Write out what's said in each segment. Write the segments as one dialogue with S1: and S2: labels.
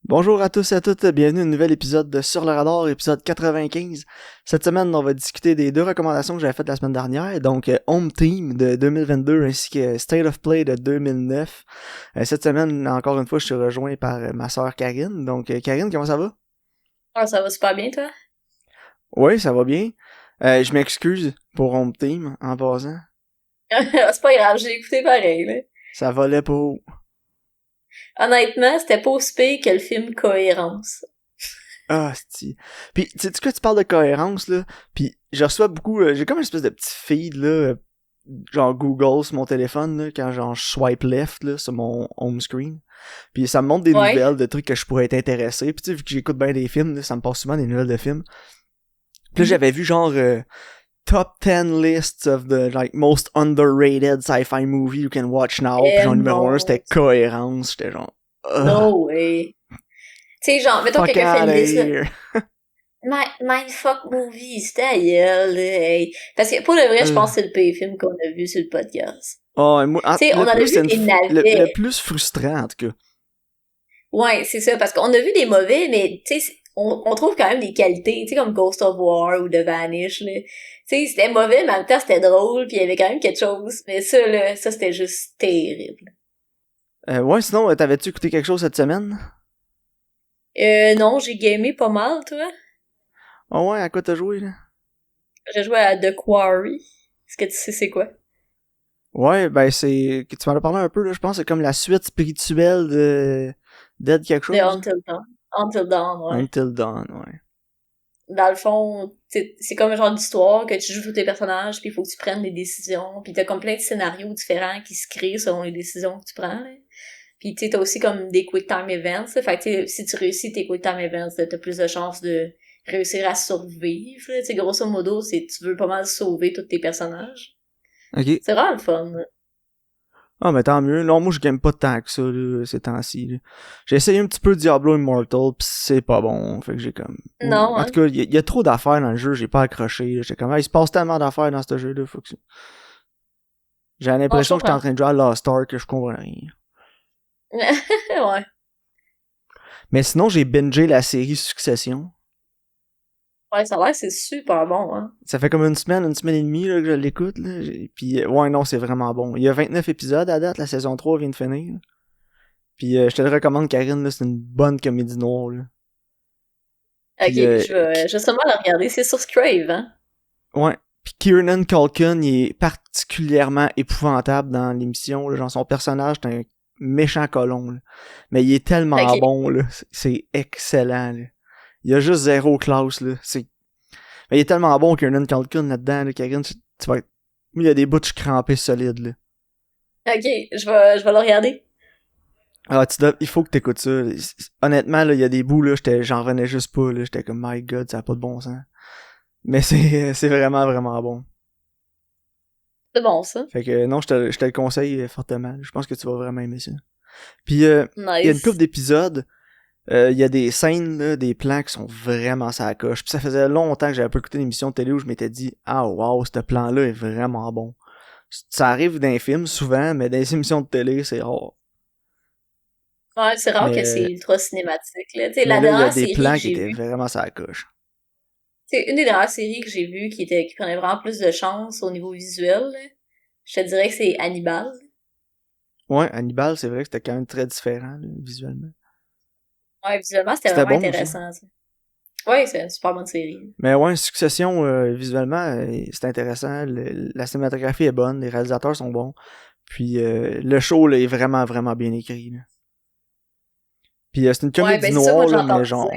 S1: Bonjour à tous et à toutes, bienvenue à un nouvel épisode de Sur le radar, épisode 95. Cette semaine, on va discuter des deux recommandations que j'avais faites la semaine dernière, donc Home Team de 2022 ainsi que State of Play de 2009. Cette semaine, encore une fois, je suis rejoint par ma sœur Karine. Donc Karine, comment ça va?
S2: Ah, ça va super bien, toi?
S1: Oui, ça va bien. Je m'excuse pour Home Team en passant.
S2: C'est pas grave, j'ai écouté pareil, là.
S1: Ça volait pas haut.
S2: Honnêtement, c'était pas aussi pire que le film Cohérence.
S1: Ah, c'ti. Puis, tu sais que tu parles de cohérence, là, puis je reçois beaucoup, j'ai comme une espèce de petit feed, là, genre Google sur mon téléphone, là, quand genre je swipe left, là, sur mon home screen. Puis ça me montre des
S2: Ouais.
S1: nouvelles, de trucs que je pourrais être intéressé. Puis tu sais, vu que j'écoute bien des films, là, ça me passe souvent des nouvelles de films. Puis là,
S2: Mhm.
S1: j'avais vu genre top 10 lists of the like most underrated sci-fi movie you can watch now. Puis
S2: Eh
S1: genre numéro un,
S2: non.
S1: c'était Cohérence. J'étais genre,
S2: No way. Tu sais, genre, mettons
S1: fuck
S2: quelqu'un fait
S1: out
S2: une
S1: of
S2: liste, là.
S1: here.
S2: Mindfuck movie, c'était ailleurs, là, hey. Parce que pour le vrai, je pense que c'est le pire film qu'on a vu sur le podcast.
S1: Oh,
S2: Tu sais, on
S1: le
S2: en a
S1: plus,
S2: vu
S1: c'est
S2: des
S1: le
S2: navets.
S1: plus frustrant, en tout cas.
S2: Ouais, c'est ça, parce qu'on a vu des mauvais, mais tu sais, on trouve quand même des qualités, tu sais, comme Ghost of War ou The Vanish, là. Tu sais, c'était mauvais, mais en même temps, c'était drôle, puis il y avait quand même quelque chose. Mais ça, là, ça, c'était juste terrible.
S1: Ouais, sinon, t'avais-tu écouté quelque chose cette semaine?
S2: Non, j'ai gamé pas mal, toi.
S1: Oh ouais, à quoi t'as joué, là?
S2: J'ai joué à The Quarry. Est-ce que tu sais c'est quoi?
S1: Ouais, ben c'est... Tu m'en as parlé un peu, là, je pense que c'est comme la suite spirituelle de Dead quelque
S2: The
S1: chose.
S2: Until Dawn. Until Dawn, ouais.
S1: Until Dawn, ouais.
S2: Dans le fond, c'est comme un genre d'histoire que tu joues tous tes personnages, puis il faut que tu prennes des décisions, puis t'as comme plein de scénarios différents qui se créent selon les décisions que tu prends, là. Puis tu sais, t'as aussi comme des quick time events. Là. Fait que tu sais, si tu réussis tes quick time events, t'as plus de chances de réussir à survivre. Tu sais, grosso modo, c'est tu veux pas mal sauver tous tes personnages.
S1: Ok.
S2: C'est vraiment le fun.
S1: Ah, mais tant mieux. Non, moi, je game pas tant que ça, là, ces temps-ci, là. J'ai essayé un petit peu Diablo Immortal, pis c'est pas bon. Fait que j'ai comme...
S2: Non,
S1: En
S2: hein?
S1: tout cas, il y a trop d'affaires dans le jeu, j'ai pas accroché. Là. J'ai comme, ah, il se passe tellement d'affaires dans ce jeu-là, faut que... J'ai
S2: Non, je
S1: l'impression que j'étais en
S2: comprends.
S1: train de jouer à Lost Ark, que je comprends rien.
S2: Ouais.
S1: Mais sinon, j'ai bingé la série Succession.
S2: Ouais, ça a l'air que c'est super bon, hein.
S1: Ça fait comme une semaine et demie là, que je l'écoute. Là. Puis, ouais, non, c'est vraiment bon. Il y a 29 épisodes à date, la saison 3 vient de finir. Là. Puis, je te le recommande, Karine, là, c'est une bonne comédie noire. Là.
S2: Ok,
S1: Puis,
S2: je vais sûrement le regarder. C'est sur Crave, hein?
S1: ouais. Puis Kieran Culkin, il est particulièrement épouvantable dans l'émission. Là. Genre, son personnage, c'est un méchant colon. Là. Mais il est tellement
S2: Ok.
S1: bon, là. C'est excellent, là. Il y a juste zéro classe, là. Mais il est tellement bon Kieran Culkin là-dedans, là, Karine. Tu vas être... Il y a des bouts de crampés solides, là.
S2: Ok, je vais le regarder.
S1: Ah, il faut que t'écoutes ça. Honnêtement, là, il y a des bouts, là, j'en revenais juste pas, là. J'étais comme, my god, ça a pas de bon sens. Mais c'est vraiment, vraiment bon.
S2: C'est bon, ça.
S1: Fait que, non, je te le conseille fortement. Je pense que tu vas vraiment aimer ça. Puis, il y a une couple
S2: Nice.
S1: d'épisodes, il y a des scènes, là, des plans qui sont vraiment ça coche. Puis ça faisait longtemps que j'avais pas écouté une émission de télé où je m'étais dit, ah, wow, ce plan-là est vraiment bon. Ça arrive dans les films, souvent, mais dans les émissions de télé, c'est rare.
S2: Ouais, c'est rare que c'est
S1: Mais,
S2: ultra cinématique, là. Tu sais,
S1: mais
S2: la
S1: là, il y a
S2: dernière
S1: des
S2: série
S1: plans
S2: que
S1: qui
S2: j'ai
S1: étaient
S2: vue,
S1: vraiment ça coche.
S2: c'est une des dernières séries que j'ai vues qui prenait vraiment plus de chance au niveau visuel, là. Je te dirais que c'est Hannibal.
S1: Ouais, Hannibal, c'est vrai que c'était quand même très différent, là, visuellement.
S2: Ouais, visuellement, c'était
S1: C'était
S2: vraiment
S1: bon aussi.
S2: intéressant, ça. Ouais, c'est une super bonne série.
S1: Mais ouais, Succession, visuellement, c'est intéressant. La cinématographie est bonne, les réalisateurs sont bons. Puis le show là, est vraiment, vraiment bien écrit. Là. Puis c'est une
S2: Ouais,
S1: comédie
S2: ben c'est ça, moi
S1: noire,
S2: j'ai
S1: là, mais
S2: entendu dire.
S1: genre...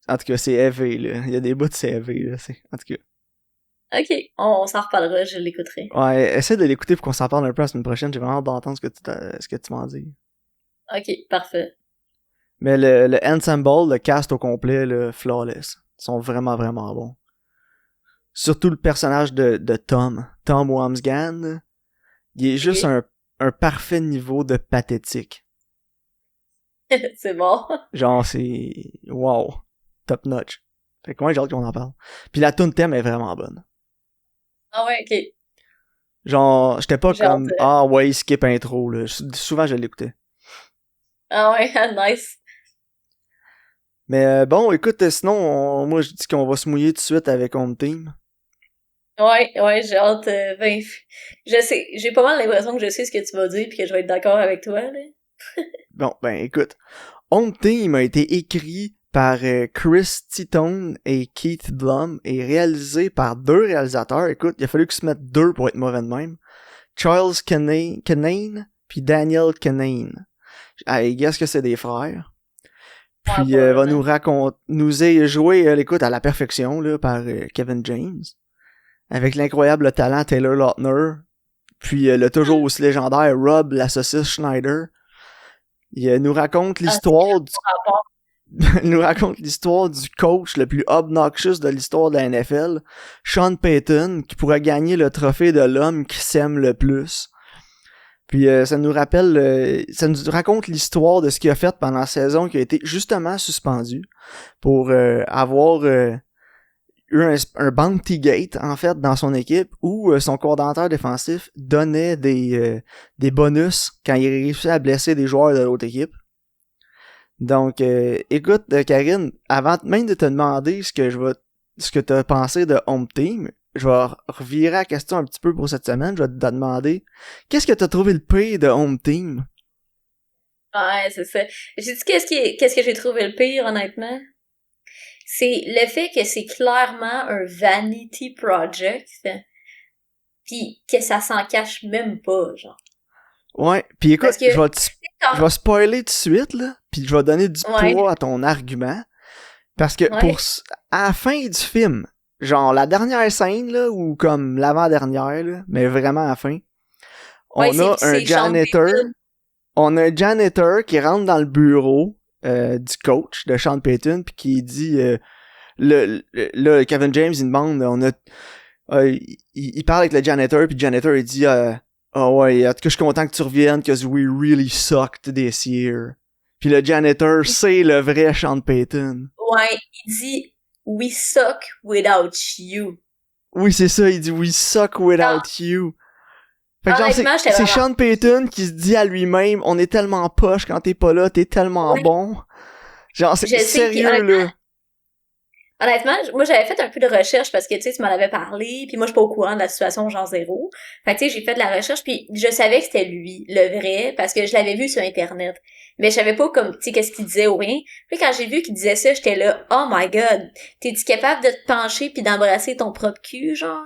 S1: En tout cas, c'est élevé, là. Il y a des bouts, c'est élevé, là. En tout cas.
S2: Ok, on s'en reparlera, je l'écouterai.
S1: Ouais, essaie de l'écouter pour qu'on s'en parle un peu la semaine prochaine. J'ai vraiment hâte d'entendre ce que tu m'en dis.
S2: Ok, parfait.
S1: Mais le ensemble, le cast au complet, là, flawless. Ils sont vraiment, vraiment bons. Surtout le personnage de Tom. Tom Wamsgans, là, il est juste
S2: Ok,
S1: un parfait niveau de pathétique.
S2: c'est bon.
S1: Genre, c'est... Wow. Top notch. Fait que moi, j'ai hâte qu'on en parle. Puis la tune thème est vraiment bonne.
S2: Ah ouais, ok.
S1: Genre, j'étais pas
S2: J'ai hâte
S1: comme,
S2: de...
S1: ah ouais, skip intro, là. Souvent, je l'écoutais.
S2: Ah ouais, nice.
S1: Mais bon, écoute, sinon, moi je dis qu'on va se mouiller tout de suite avec Home Team.
S2: Ouais, j'ai hâte. Ben, je sais, j'ai pas mal l'impression que je sais ce que tu vas dire puis que je vais être d'accord avec toi, là.
S1: Bon, ben écoute, Home Team a été écrit par Chris Titone et Keith Blum et réalisé par 2 réalisateurs. Écoute, il a fallu qu'ils se mettent 2 pour être mauvais de même. Charles Kinane puis Daniel Kinane. I guess que c'est des frères. Puis va nous raconter, nous est joué, écoute, à la perfection là par Kevin James, avec l'incroyable talent Taylor Lautner, puis le toujours aussi légendaire Rob la saucisse Schneider. Il nous raconte l'histoire il nous raconte l'histoire du coach le plus obnoxious de l'histoire de la NFL, Sean Payton, qui pourrait gagner le trophée de l'homme qui s'aime le plus. Puis ça nous raconte l'histoire de ce qu'il a fait pendant la saison qui a été justement suspendu pour avoir eu un bounty gate en fait dans son équipe où son coordonnateur défensif donnait des bonus quand il réussissait à blesser des joueurs de l'autre équipe. Donc écoute Karine, avant même de te demander ce que t'as pensé de Home Team, je vais revirer la question un petit peu pour cette semaine. Je vais te demander, qu'est-ce que t'as trouvé le pire de Home Team?
S2: Ouais, c'est ça. J'ai dit qu'est-ce que j'ai trouvé le pire, honnêtement? C'est le fait que c'est clairement un vanity project, pis que ça s'en cache même pas, genre.
S1: Ouais, pis écoute, je vais spoiler tout de suite, là, pis je vais donner du poids à ton argument, parce que à la fin du film, genre la dernière scène là ou comme l'avant-dernière là, mais vraiment à la fin, on a un janitor qui rentre dans le bureau du coach de Sean Payton puis qui dit le Kevin James il demande il parle avec le janitor puis le janitor il dit ouais, en tout cas je suis content que tu reviennes cause we really sucked this year. Puis le janitor c'est le vrai Sean Payton.
S2: Ouais, il dit we suck without you.
S1: Oui, c'est ça, il dit we suck without you. Fait que genre, c'est Sean Payton qui se dit à lui-même, on est tellement poche quand t'es pas là, t'es tellement bon. Genre, c'est sérieux, là.
S2: Honnêtement, moi, j'avais fait un peu de recherche parce que, tu sais, tu m'en avais parlé, puis moi, je suis pas au courant de la situation genre zéro. Fait que, tu sais, j'ai fait de la recherche, puis je savais que c'était lui, le vrai, parce que je l'avais vu sur Internet. Mais je savais pas comme, tu sais, qu'est-ce qu'il disait ou rien. Puis quand j'ai vu qu'il disait ça, j'étais là, oh my god, t'es-tu capable de te pencher puis d'embrasser ton propre cul, genre?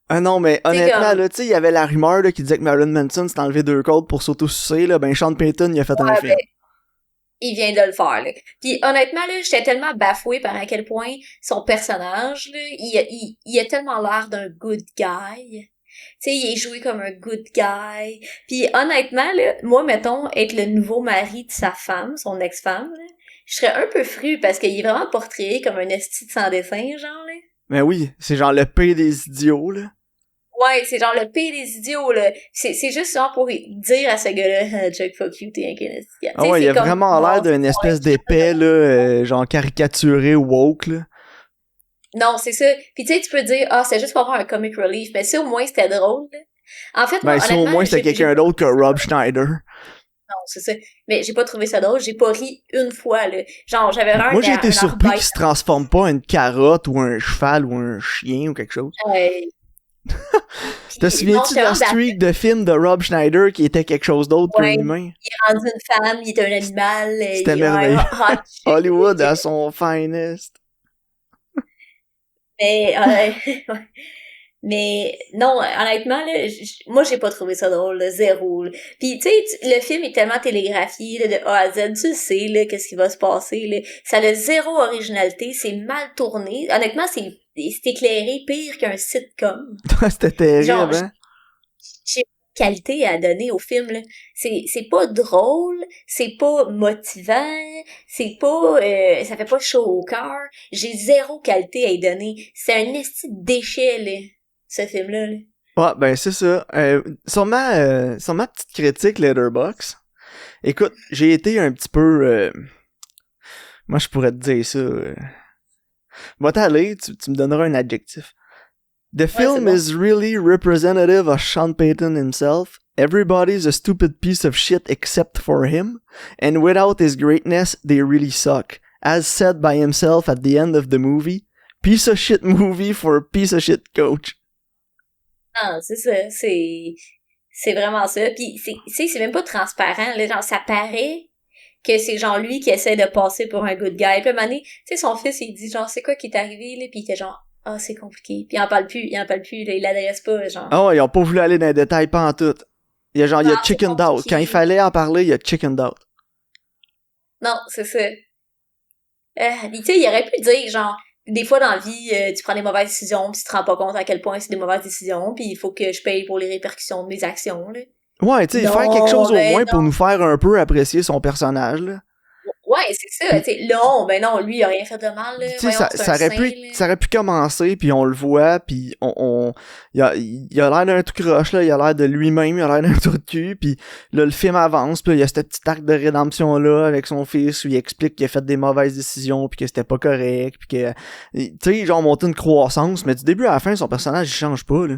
S1: Ah non, mais honnêtement, là, tu sais, il y avait la rumeur là, qui disait que Marilyn Manson s'est enlevé 2 côtes pour s'auto-sucer, là, ben Sean Payton, il a fait un film.
S2: Il vient de le faire, là. Puis honnêtement, là, j'étais tellement bafouée par à quel point son personnage, là, il a tellement l'air d'un good guy. Tu sais, il est joué comme un good guy. Puis honnêtement, là, moi, mettons, être le nouveau mari de sa femme, son ex-femme, là, je serais un peu fru parce qu'il est vraiment portrayé comme un esti de sans dessin, genre, là.
S1: Mais oui, c'est genre le pire des idiots, là.
S2: Ouais, c'est genre le pire des idiots, là. C'est juste genre pour dire à ce gars-là, Chuck, fuck you, t'es un Canadien.
S1: Ah ouais, il a vraiment l'air d'une espèce d'épais, là, genre caricaturé, woke, là.
S2: Non, c'est ça. Puis tu sais, tu peux dire, c'est juste pour avoir un comic relief, mais ça, au moins, c'était drôle, là. En fait,
S1: ben, ça, au moins, c'était quelqu'un d'autre que Rob Schneider.
S2: Non, c'est ça. Mais j'ai pas trouvé ça drôle, j'ai pas ri une fois, là. Genre, j'avais vraiment
S1: moi, j'ai été surpris qu'il se transforme pas en une carotte ou un cheval ou un chien ou quelque chose. Te souviens-tu de la streak de film de Rob Schneider qui était quelque chose d'autre qu'un humain?
S2: Il est rendu une femme, il est un animal.
S1: C'était merveilleux. Hollywood à son finest.
S2: Mais non, honnêtement, là, moi, j'ai pas trouvé ça drôle, là, zéro. Là. Puis, tu sais, le film est tellement télégraphié, là, de A à Z, tu sais, là, qu'est-ce qui va se passer, là. Ça a zéro originalité, c'est mal tourné. Honnêtement, c'est éclairé pire qu'un sitcom.
S1: C'était terrible, genre, hein?
S2: J'ai pas de qualité à donner au film, là. C'est pas drôle, c'est pas motivant, c'est pas, ça fait pas chaud au cœur. J'ai zéro qualité à y donner. C'est un esti de déchet, là. Ce film-là, là.
S1: Ouais, ben c'est ça. Sur ma petite critique Letterboxd, écoute, j'ai été un petit peu... moi, je pourrais te dire ça. Va t'aller, tu me donneras un adjectif. The film is really representative of Sean Payton himself. Everybody's a stupid piece of shit except for him. And without his greatness, they really suck. as said by himself at the end of the movie, piece of shit movie for a piece of shit coach.
S2: Ah, c'est ça, c'est vraiment ça. Puis c'est même pas transparent, là, genre ça paraît que c'est genre lui qui essaie de passer pour un good guy. Puis à un moment donné, tu sais, son fils, il dit genre c'est quoi qui est arrivé, là, puis il était genre ah, c'est compliqué. Puis il en parle plus, là, il l'adresse pas, genre.
S1: Ah ouais, ils ont pas voulu aller dans les détails, pas en tout. Il y a genre, il y a
S2: Non,
S1: chicken out. Quand il fallait en parler, il y a chicken out.
S2: Non, c'est ça. Tu sais, il aurait pu dire, genre, des fois dans la vie, tu prends des mauvaises décisions, pis tu te rends pas compte à quel point c'est des mauvaises décisions, puis il faut que je paye pour les répercussions de mes actions, là.
S1: Ouais, tu sais, faire quelque chose au moins pour nous faire un peu apprécier son personnage, là.
S2: Ouais, c'est ça, tu sais, non, ben non, lui, il a rien fait de mal, là.
S1: Tu sais, ça aurait pu commencer, puis on le voit, puis il a l'air d'un tout croche, là, il a l'air de lui-même, il a l'air d'un trou de cul, puis là, le film avance, puis il y a ce petit arc de rédemption-là avec son fils, où il explique qu'il a fait des mauvaises décisions, puis que c'était pas correct, puis que, tu sais, genre, monter une croissance, mais du début à la fin, son personnage, il change pas, là.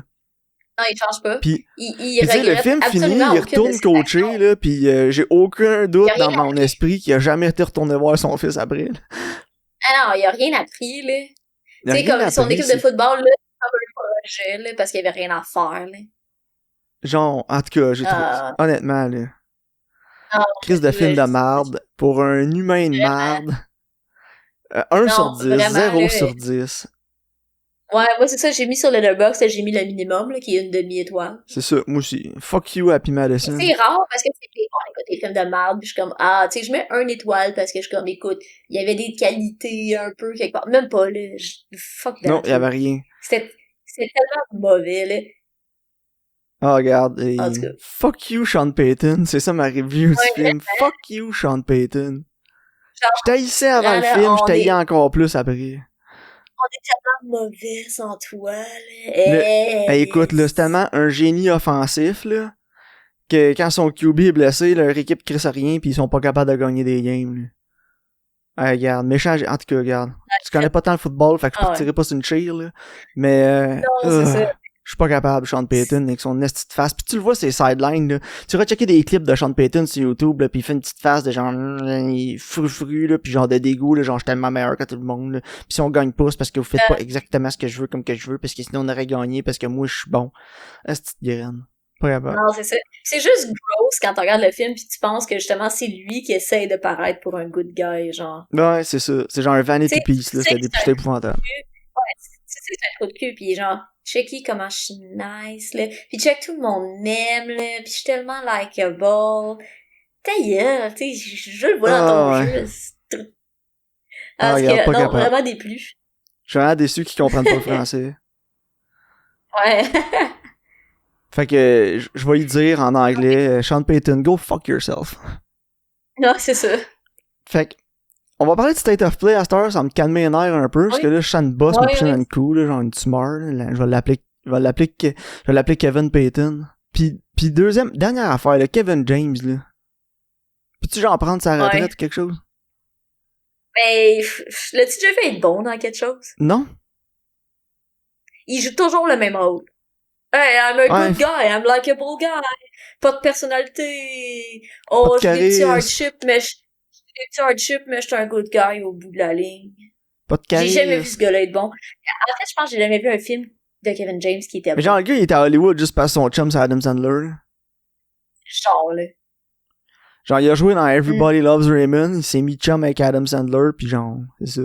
S2: Non, il change pas.
S1: Puis,
S2: il
S1: tu sais, le film finit, il retourne coacher, là, pis j'ai aucun doute dans mon esprit qu'il a jamais été retourné voir son fils après, là.
S2: Ah non, il a rien appris, là. Tu sais, comme son équipe de football, là, c'est comme un projet, là, parce qu'il y avait rien à faire, là.
S1: Genre, en tout cas, j'ai trouvé, honnêtement, là. Crise de film de marde, pour un humain de marde. 1 sur 10, 0 sur 10.
S2: Ouais, moi c'est ça, j'ai mis sur Letterboxd, j'ai mis le minimum, là, qui est une demi-étoile.
S1: C'est ça, moi aussi. Fuck you, Happy Madison.
S2: C'est rare parce que c'est on écoute des films de merde, puis je suis comme, ah, tu sais, je mets 1 étoile parce que je suis comme, écoute, il y avait des qualités un peu quelque part. Même pas, là. Fuck that.
S1: Non, il y avait rien.
S2: C'était tellement mauvais, là.
S1: Ah, regarde. Fuck you, Sean Payton. C'est ça ma review du film. Fuck you, Sean Payton. Je t'haïssais avant le film, je t'haïssais encore plus après.
S2: On est tellement mauvais sans toi, là.
S1: Écoute, là, c'est tellement un génie offensif, là, que quand son QB est blessé, leur équipe crisse rien pis ils sont pas capables de gagner des games, là. Regarde, méchant, en tout cas, regarde. Tu connais pas tant le football, fait que je partirais pas sur une cheer, là. Mais,
S2: non, c'est ça.
S1: Je suis pas capable, Sean Payton, avec son esti de face. Pis tu le vois, ses sidelines, là. Tu vas checker des clips de Sean Payton sur YouTube, là, pis il fait une petite face de genre, il est fru, là, pis genre de dégoût, là, genre, je suis tellement meilleur que tout le monde, là. Pis si on gagne pas, c'est parce que vous faites pas exactement ce que je veux comme que je veux, parce que sinon on aurait gagné, parce que moi, je suis bon. Esti de graine. Pas capable.
S2: Non, c'est ça. C'est juste gross quand tu regardes le film pis tu penses que justement c'est lui qui essaye de paraître pour un good guy, genre.
S1: Ouais, c'est ça. C'est genre un vanity piece, là. C'était épouvantable.
S2: Ouais, c'est un trou de cul pis genre, checky comment je suis nice, là. Pis check, tout le monde m'aime, là. Pis je suis tellement likable. Ta gueule, tu sais, je le vois dans ton jeu. Parce que, non, vraiment déplu.
S1: Je suis vraiment déçu qu'ils comprennent pas le français.
S2: Ouais.
S1: Fait que, je vais lui dire en anglais, Sean Payton, go fuck yourself.
S2: Non, c'est ça.
S1: Fait que, on va parler de State of Play à cette heure, ça me calme les nerfs un peu, parce que là, je sens une bosse me pousser dans le cou, là, genre une tumeur, là, je vais l'appeler Kevin Payton. Puis dernière affaire, là, Kevin James, là. Peux-tu genre prendre sa retraite ou quelque chose?
S2: Mais, l'as-tu déjà fait être bon dans quelque chose?
S1: Non.
S2: Il joue toujours le même rôle. Hey, I'm a good guy, I'm likable guy. Pas de personnalité. Oh, j'ai des petits hardships, mais je suis un good guy au bout de la ligne.
S1: Pas de charisme.
S2: J'ai jamais vu ce gars-là être bon. En fait, je pense que j'ai jamais vu un film de Kevin James qui était bon.
S1: Mais genre, le gars, il était à Hollywood juste parce que son chum, c'est Adam Sandler.
S2: Genre, là.
S1: Genre, il a joué dans Everybody Loves Raymond, il s'est mis chum avec Adam Sandler, pis genre, c'est ça.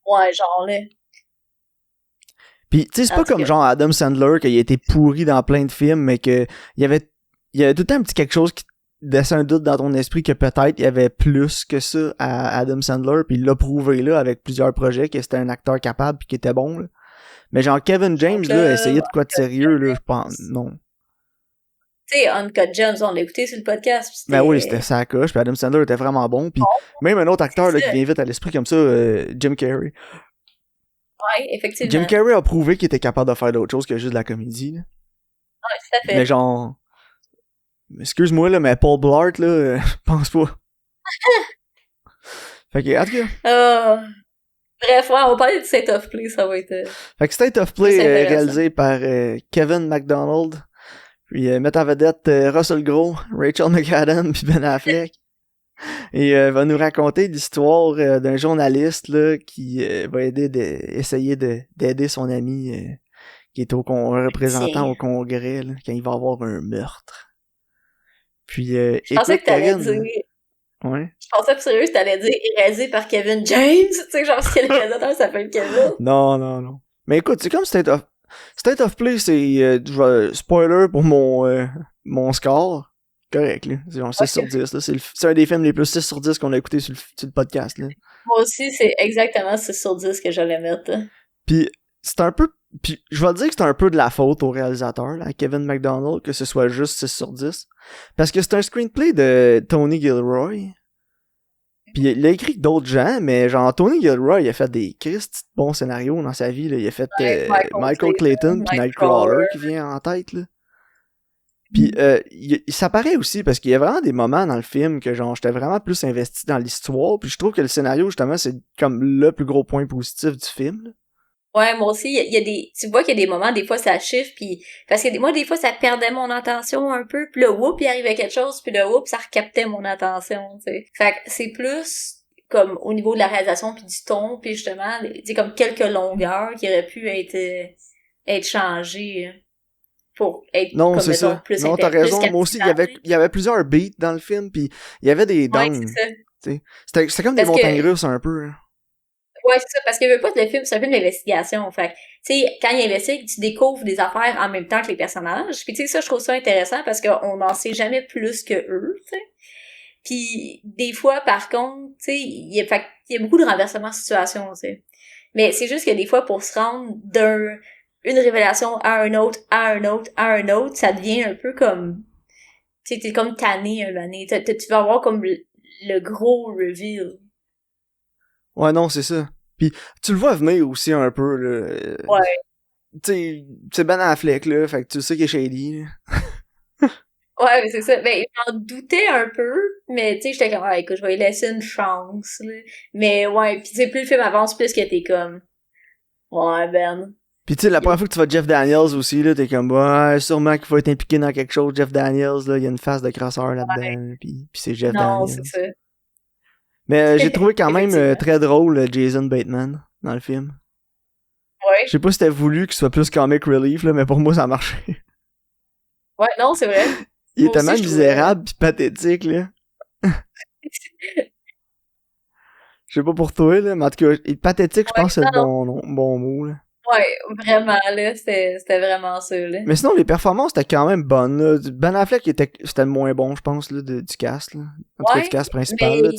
S2: Ouais, genre, là.
S1: Pis, tu sais, c'est pas comme genre Adam Sandler, qu'il a été pourri dans plein de films, mais que il y avait tout le temps un petit quelque chose qui laissait un doute dans ton esprit que peut-être il y avait plus que ça à Adam Sandler, pis il l'a prouvé, là, avec plusieurs projets, que c'était un acteur capable pis qui était bon, là. Mais genre, Kevin James, là, essayait de quoi de sérieux, là, je pense, non.
S2: Tu sais, Uncut Gems, on l'a écouté sur le podcast.
S1: Ben oui, c'était ça coche, puis Adam Sandler était vraiment bon, puis même un autre acteur là, qui vient vite à l'esprit comme ça, Jim Carrey.
S2: Ouais, effectivement.
S1: Jim Carrey a prouvé qu'il était capable de faire d'autres choses que juste de la comédie. Là.
S2: Ouais, tout à fait.
S1: Mais genre... Excuse-moi, là, mais Paul Blart, là, je pense pas. Fait que, en tout cas...
S2: Bref, ouais, on va parler de State of Play, ça va être...
S1: Fait que State of Play est réalisé par Kevin MacDonald, puis met en vedette Russell Crowe, Rachel McAdams, puis Ben Affleck. Et va nous raconter l'histoire d'un journaliste là qui va essayer d'aider son ami qui est un représentant au Congrès là, quand il va avoir un meurtre. Puis
S2: je pensais
S1: écoute,
S2: que t'allais
S1: Karine,
S2: dire...
S1: Ouais.
S2: Je pensais que sérieux, t'allais dire érasé par Kevin James. Tu sais, genre, parce que le réalisateur s'appelle Kevin.
S1: Non. Mais écoute, c'est comme State of Play, c'est spoiler pour mon score. Correct, là. C'est genre 6 sur 10, là. C'est un des films les plus 6 sur 10 qu'on a écouté sur le podcast, là.
S2: Moi aussi, c'est exactement 6 sur 10 que j'allais mettre.
S1: Puis c'est un peu... Puis je vais dire que c'est un peu de la faute au réalisateur, là, à Kevin MacDonald, que ce soit juste 6 sur 10. Parce que c'est un screenplay de Tony Gilroy. Puis il a écrit que d'autres gens, mais genre Tony Gilroy, il a fait des Christ bons scénarios dans sa vie, là. Il a fait Michael Clayton puis Nightcrawler qui vient en tête, là. Puis ça paraît aussi parce qu'il y a vraiment des moments dans le film que genre j'étais vraiment plus investi dans l'histoire, puis je trouve que le scénario justement c'est comme le plus gros point positif du film, là.
S2: Ouais, moi aussi, il y a des, tu vois qu'il y a des moments, des fois ça chiffre, puis parce que moi des fois ça perdait mon attention un peu, puis le whoop il arrivait quelque chose, puis le whoop ça recaptait mon attention, tu sais. Fait que c'est plus comme au niveau de la réalisation puis du ton, puis justement, c'est comme quelques longueurs qui auraient pu être changées pour être
S1: non,
S2: comme
S1: c'est
S2: mettons,
S1: ça.
S2: plus
S1: Non, t'as raison. Moi aussi, il y avait plusieurs beats dans le film, puis il y avait des downs. Ouais, c'était comme des montagnes russes un peu. Hein.
S2: Ouais, c'est ça, parce que veux pas le film, c'est un film d'investigation. Fait tu sais, quand il investigue, tu découvres des affaires en même temps que les personnages. Puis tu sais, ça, je trouve ça intéressant parce qu'on n'en sait jamais plus que eux, tu sais. Puis des fois, par contre, tu sais, il y a beaucoup de renversements de situation, tu sais. Mais c'est juste que des fois, pour se rendre une révélation à un autre, à un autre, à un autre, ça devient un peu comme, tu sais, t'es comme tanné un moment donné. Tu vas avoir comme le gros reveal.
S1: Ouais, non, c'est ça. Puis tu le vois venir aussi un peu, là.
S2: Ouais.
S1: Tu sais, c'est Ben Affleck, là, fait que tu sais qu'il est shady, là.
S2: Ouais, mais c'est ça. Ben, j'en doutais un peu, mais tu sais, j'étais comme, écoute, je vais lui laisser une chance, là. Mais ouais, pis tu sais, plus le film avance, plus que t'es comme, ouais, Ben.
S1: Pis tu sais, la première fois que tu vois Jeff Daniels aussi, là, t'es comme, ouais, sûrement qu'il faut être impliqué dans quelque chose, Jeff Daniels, là, il y a une face de crasseur là-dedans,
S2: Ouais.
S1: pis c'est Jeff
S2: Non,
S1: Daniels.
S2: c'est ça.
S1: Mais j'ai trouvé quand même très drôle Jason Bateman dans le film.
S2: Ouais.
S1: Je sais pas si c'était voulu qu'il soit plus comic relief, là, mais pour moi, ça marchait.
S2: Ouais, non, c'est vrai.
S1: Il est tellement misérable pis pathétique, là. Je sais pas pour toi, là, mais en tout cas, pathétique, je pense que c'est le bon mot, là.
S2: Ouais, vraiment, là, c'était vraiment ça, là.
S1: Mais sinon, les performances étaient quand même bonnes, là. Ben Affleck, c'était le moins bon, je pense, là, du cast, là. En tout cas, du cast principal, là.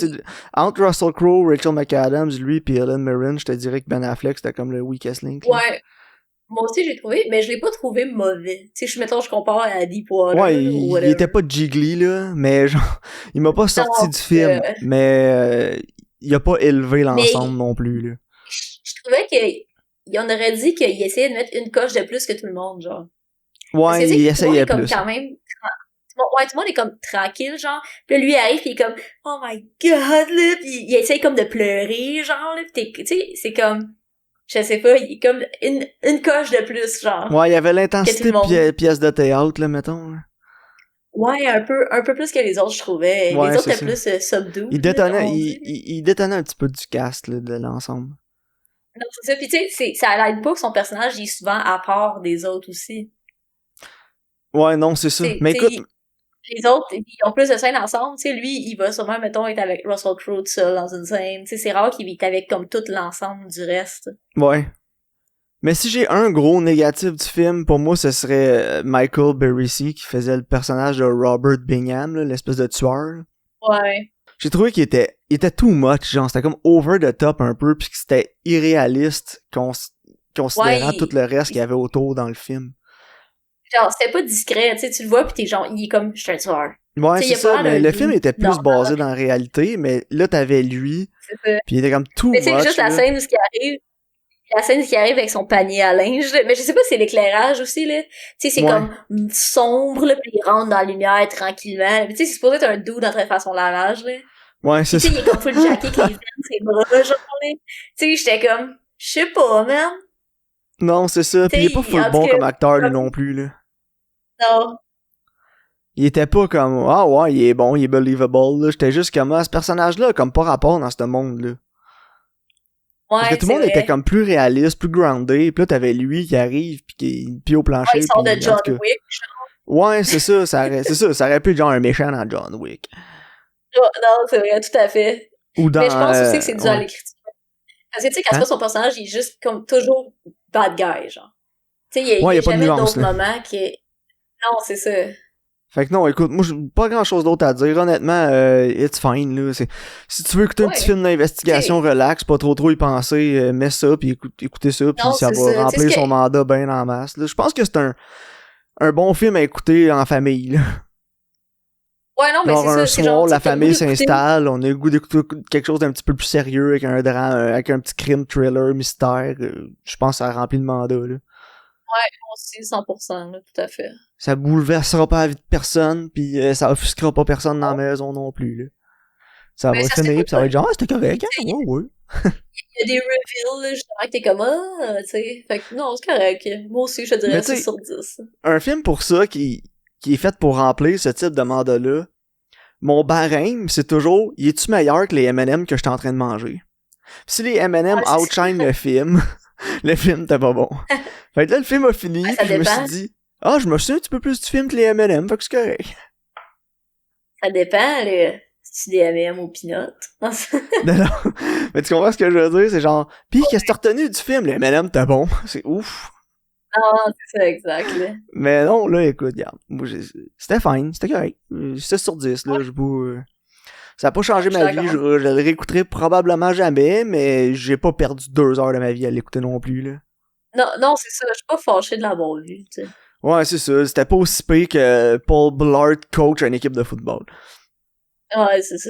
S1: Entre Russell Crowe, Rachel McAdams, lui, pis Helen Mirren, je te dirais que Ben Affleck, c'était comme le weakest link, là.
S2: Ouais. Moi aussi, j'ai trouvé, mais je l'ai pas trouvé mauvais. Tu sais, mettons, je compare à Deepwater.
S1: Ouais, il était pas jiggly, là, mais genre, il m'a pas sorti du film, mais il a pas élevé l'ensemble non plus, là.
S2: Je trouvais qu'on aurait dit qu'il essayait de mettre une coche de plus que tout le monde, genre.
S1: Ouais, il essayait
S2: plus.
S1: Comme
S2: quand même, ouais, tout le monde est comme tranquille, genre. Puis là, lui arrive, pis il est comme, oh my god, là, pis il essaye comme de pleurer, genre, là, pis tu sais, c'est comme, je sais pas, il est comme une coche de plus, genre.
S1: Ouais, il y avait l'intensité pièce de théâtre, là, mettons. Là.
S2: Ouais, un peu plus que les autres, je trouvais.
S1: Ouais,
S2: les autres étaient plus subdued.
S1: Il détonnait un petit peu du cast, là, de l'ensemble.
S2: Non, c'est ça. Pis tu sais, ça l'aide pas que son personnage, il est souvent à part des autres aussi.
S1: Ouais, non, c'est ça. Mais écoute...
S2: Les autres, ils ont plus de scènes ensemble, tu sais, lui, il va sûrement, mettons, être avec Russell Crowe tout seul dans une scène, tu sais, c'est rare qu'il est avec comme tout l'ensemble du reste.
S1: Ouais. Mais si j'ai un gros négatif du film, pour moi, ce serait Michael Berisi qui faisait le personnage de Robert Bingham, là, l'espèce de tueur.
S2: Ouais.
S1: J'ai trouvé qu'il était too much, genre, c'était comme over the top un peu, pis que c'était irréaliste considérant tout le reste qu'il y avait autour dans le film.
S2: Genre, c'était pas discret, tu sais, tu le vois pis t'es genre, il est comme, je suis un tueur.
S1: Ouais, c'est ça, mais le film était plus basé dans la réalité, mais là, t'avais lui, pis il était comme too much.
S2: Mais c'est juste la scène où ce qui arrive, avec son panier à linge, là. Mais je sais pas si c'est l'éclairage aussi, là. Tu sais, c'est comme sombre, là, pis il rentre dans la lumière tranquillement. Tu sais, c'est supposé être un dude en train de faire son lavage, là.
S1: Ouais, c'est ça.
S2: Tu sais, il est comme full jacket, avec les veines, ses bras, genre, là. Tu sais, j'étais comme, je sais pas, man.
S1: Non, c'est ça, pis il est pas full bon comme acteur, lui non plus, là.
S2: Non.
S1: Il était pas comme, ah ouais, il est bon, il est believable, là. J'étais juste comme, ah, ce personnage-là a comme pas rapport dans ce monde-là. Parce que
S2: Ouais,
S1: tout le
S2: c'est
S1: monde était
S2: vrai.
S1: comme plus réaliste, plus groundé, pis là t'avais lui qui arrive pis qui pis au plancher,
S2: Ouais, il sort de
S1: pis en
S2: John
S1: tout cas.
S2: Wick.
S1: Ouais, c'est ça, ça aurait pu être genre un méchant dans John Wick.
S2: Oh, non, c'est vrai, tout à fait.
S1: Ou
S2: Mais je
S1: dans,
S2: pense aussi que c'est dû à
S1: ouais.
S2: l'écriture. Parce que, tu sais, quand c'est
S1: Hein?
S2: pas son personnage, il est juste comme toujours bad guy, genre. Tu sais, il
S1: Ouais,
S2: y
S1: y
S2: a
S1: a pas de
S2: jamais
S1: nuance,
S2: d'autres
S1: là.
S2: moments qui est... Non, c'est ça.
S1: Fait que non, écoute, moi, j'ai pas grand chose d'autre à dire. Honnêtement, it's fine, là. Si tu veux écouter un petit
S2: Ouais.
S1: film d'investigation
S2: Tu sais,
S1: relax, pas trop y penser, mets ça, puis écoutez ça, puis
S2: non,
S1: ça
S2: c'est
S1: va
S2: ça. Tu sais, ce
S1: remplir son
S2: que...
S1: mandat bien en masse, là. Je pense que c'est un bon film à écouter en famille, là.
S2: Ouais, non, mais
S1: Genre
S2: c'est
S1: un
S2: ça. C'est genre,
S1: soir,
S2: tu
S1: la
S2: sais, t'as le goût
S1: famille
S2: d'écouter...
S1: s'installe, on a le goût d'écouter quelque chose d'un petit peu plus sérieux, avec un drame, avec un petit crime, thriller, mystère. Je pense que ça remplit le mandat, là.
S2: Moi aussi, 100%, là, tout à fait.
S1: Ça bouleversera pas la vie de personne, puis ça offusquera pas personne dans la maison non plus, là. Ça
S2: Mais
S1: va
S2: ça
S1: finir,
S2: s'écoute
S1: pis ça va
S2: bien.
S1: être genre, ah, c'était correct,
S2: Tu
S1: hein?
S2: sais,
S1: Ouais, ouais.
S2: il y a des reveals, là, justement, que t'es comme, ah, tu sais. Fait que non, c'est correct. Moi aussi, je te
S1: Mais
S2: dirais
S1: tu
S2: 6
S1: sais,
S2: sur 10.
S1: un film pour ça qui est fait pour remplir ce type de mandat-là, mon barème, c'est toujours, y est-tu meilleur que les M&M que j'étais en train de manger? Pis si les M&M
S2: Ouais, c'est ça.
S1: outshine le film, le film t'es pas bon. Fait que là, le film a fini,
S2: Ça
S1: puis je me suis
S2: dépend.
S1: dit, ah, je me souviens un petit peu plus du film que les M&M, fait que c'est correct.
S2: Ça dépend, là. Si tu des M&M ou peanuts. Non,
S1: Non, non. Mais tu comprends ce que je veux dire? C'est genre, pis qu'est-ce que t'as retenu du film? Les M&M t'es bon. C'est ouf.
S2: c'est ça, exact, là.
S1: Mais non, là, écoute, regarde. Moi, c'était fine, c'était correct. 6 sur 10, là, ça a pas changé
S2: Je suis
S1: ma vie,
S2: d'accord.
S1: je le réécouterai probablement jamais, mais j'ai pas perdu 2 heures de ma vie à l'écouter non plus, là.
S2: Non, non, c'est ça. Je suis pas fâchée de l'avoir vu, tu sais.
S1: Ouais, c'est ça, c'était pas aussi pire que Paul Blart coach une équipe de football.
S2: Ouais, c'est ça.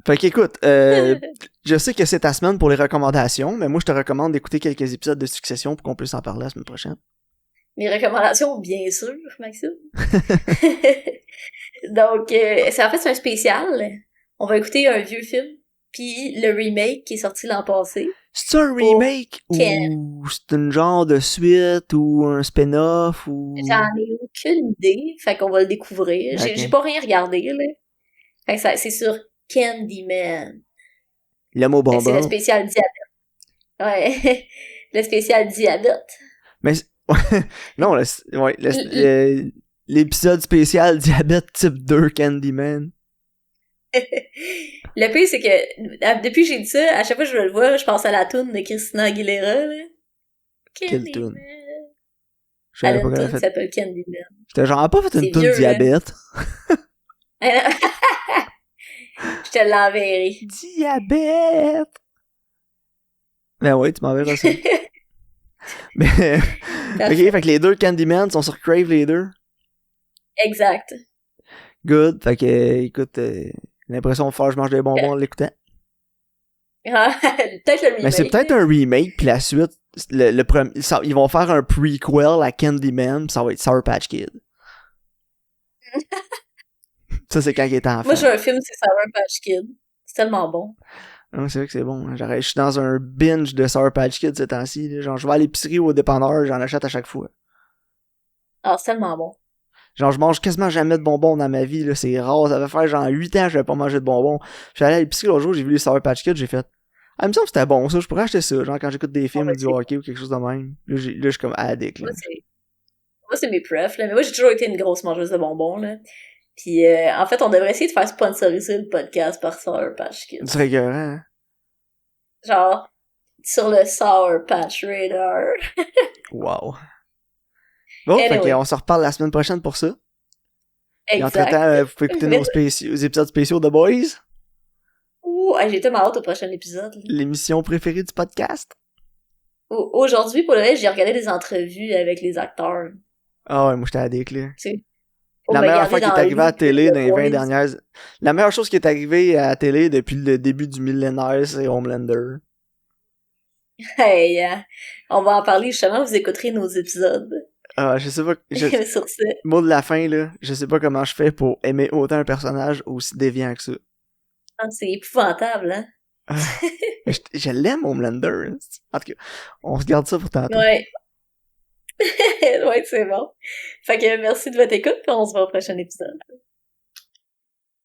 S1: Fait qu'écoute, je sais que c'est ta semaine pour les recommandations, mais moi je te recommande d'écouter quelques épisodes de Succession pour qu'on puisse en parler la semaine prochaine.
S2: Mes recommandations, bien sûr, Maxime. Donc, c'est un spécial. On va écouter un vieux film, puis le remake qui est sorti l'an passé.
S1: C'est un remake ou c'est une genre de suite ou un spin-off ou...
S2: J'en ai aucune idée, fait qu'on va le découvrir.
S1: Ok.
S2: J'ai pas rien regardé, là. Fait que c'est sur Candyman.
S1: Le mot
S2: Fait que c'est le
S1: bonbon.
S2: spécial diabète. Ouais. Le spécial diabète.
S1: Mais non, l'épisode spécial diabète type 2 Candyman.
S2: Le pire, c'est que depuis que j'ai dit ça, à chaque fois que je le vois, je pense à la toune de Christina Aguilera, là.
S1: Quelle toune?
S2: Candyman.
S1: Je
S2: Elle
S1: savais
S2: a
S1: pas
S2: une
S1: qu'elle
S2: toune
S1: avait
S2: qui
S1: fait.
S2: s'appelle Candyman.
S1: J'étais genre, elle a pas fait
S2: C'est
S1: une toune
S2: vieux, là.
S1: diabète.
S2: Je te l'enverrai.
S1: Diabète! Ben oui, tu m'enverras ça. Mais, ok, fait que les deux Candyman sont sur Crave, les deux.
S2: Exact.
S1: Good. Fait que, écoute, j'ai l'impression de faire je mange des bonbons en l'écoutant.
S2: Peut-être le remake.
S1: Mais c'est peut-être un remake, puis la suite, le premier, ils vont faire un prequel à Candyman, pis ça va être Sour Patch Kid. Ça, c'est quand il était enfant.
S2: Moi, j'ai un film, c'est Sour Patch Kid. C'est tellement bon.
S1: Non, c'est vrai que c'est bon. Hein. Je suis dans un binge de Sour Patch Kid ces temps-ci. Là. Genre, je vais à l'épicerie ou au dépanneur, j'en achète à chaque fois.
S2: Ah, c'est tellement bon.
S1: Genre, je mange quasiment jamais de bonbons dans ma vie. Là. C'est rare. Ça va faire genre 8 ans que j'avais pas mangé de bonbons. Je suis allé à l'épicerie l'autre jour, j'ai vu les Sour Patch Kids, j'ai fait... Ah, il me semble que c'était bon, ça. Je pourrais acheter ça. Genre, quand j'écoute des films ou du hockey ou quelque chose de même. Là, je suis comme addict. Là.
S2: Moi, c'est mes prefs, là. Mais moi, j'ai toujours été une grosse mangeuse de bonbons, là. Puis, en fait, on devrait essayer de faire sponsoriser le podcast par Sour Patch Kids.
S1: C'est récurrent, hein?
S2: Genre, sur le Sour Patch Radar.
S1: Wow. Bon,
S2: Anyway.
S1: fait qu'on se reparle la semaine prochaine pour ça. Et entre-temps, vous pouvez écouter nos épisodes spéciaux de Boys.
S2: Ouh, j'ai tellement hâte au prochain épisode. Là.
S1: L'émission préférée du podcast.
S2: Aujourd'hui, pour le reste, j'ai regardé des entrevues avec les acteurs.
S1: Ah ouais, moi j'étais addict, là.
S2: Tu sais.
S1: La meilleure affaire qui est arrivée à la télé dans les 20 dernières... La meilleure chose qui est arrivée à la télé depuis le début du millénaire, c'est Homelander.
S2: Hey, on va en parler justement, vous écouterez nos épisodes.
S1: Ah, je sais pas...
S2: Sur ça.
S1: Mot de la fin, là, je sais pas comment je fais pour aimer autant un personnage aussi déviant que ça.
S2: Ah, c'est épouvantable, hein?
S1: Ah, je l'aime, Homelander. En tout cas, on se garde ça pour tantôt.
S2: Ouais. Ouais, c'est bon. Fait que merci de votre écoute, puis on se voit au prochain épisode.